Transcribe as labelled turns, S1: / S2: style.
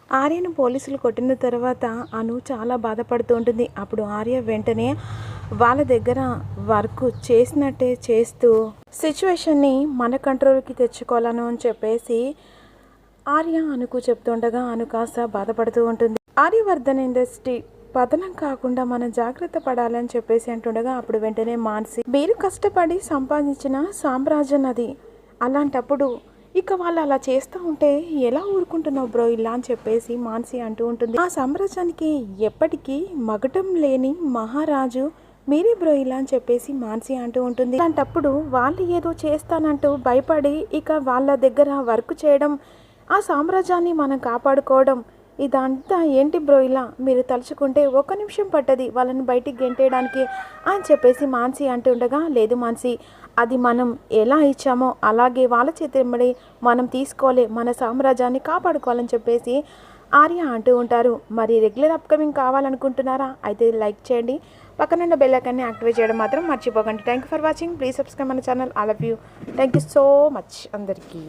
S1: ఆర్యను పోలీసులు కొట్టిన తర్వాత అను చాలా బాధపడుతూ ఉంటుంది. అప్పుడు ఆర్య వెంటనే వాళ్ళ దగ్గర వర్క్ చేసినట్టే చేస్తూ సిచ్యువేషన్ని మన కంట్రోల్కి తెచ్చుకోవాలను అని చెప్పేసి ఆర్య అనుకు చెప్తుండగా అను కాస్త బాధపడుతూ ఉంటుంది. ఆర్యవర్ధన్ ఇండస్ట్రీ పతనం కాకుండా మనం జాగ్రత్త పడాలని చెప్పేసి అంటుండగా అప్పుడు వెంటనే మానసి, మీరు కష్టపడి సంపాదించిన సామ్రాజ్యం అది, అలాంటప్పుడు ఇక వాళ్ళు అలా చేస్తూ ఉంటే ఎలా ఊరుకుంటున్నావు బ్రో ఇలా అని చెప్పేసి మానసి అంటూ ఉంటుంది. ఆ సామ్రాజ్యానికి ఎప్పటికీ మగటం లేని మహారాజు మీరే బ్రో ఇలా అని చెప్పేసి మానసి అంటూ ఉంటుంది. అలాంటప్పుడు వాళ్ళు ఏదో చేస్తానంటూ భయపడి ఇక వాళ్ళ దగ్గర వర్క్ చేయడం, ఆ సామ్రాజ్యాన్ని మనం కాపాడుకోవడం, ఇదంతా ఏంటి బ్రో ఇలా మీరు తలుచుకుంటే 1 నిమిషం పట్టది వాళ్ళని బయటికి గెంటేయడానికి అని చెప్పేసి మానసి అంటుండగా, లేదు మానసి, అది మనం ఎలా ఇచ్చామో అలాగే వాళ్ళ చేతింబడి మనం తీసుకోవాలి, మన సామ్రాజ్యాన్ని కాపాడుకోవాలని చెప్పేసి ఆర్య అంటూ ఉంటారు. మరి రెగ్యులర్ అప్కమింగ్ కావాలనుకుంటున్నారా? అయితే లైక్ చేయండి, పక్కనున్న బెల్ ఐకాన్ని యాక్టివేట్ చేయడం మాత్రం మర్చిపోకండి. Thank you for watching. Please subscribe మన channel. I love you. Thank you so much అందరికీ.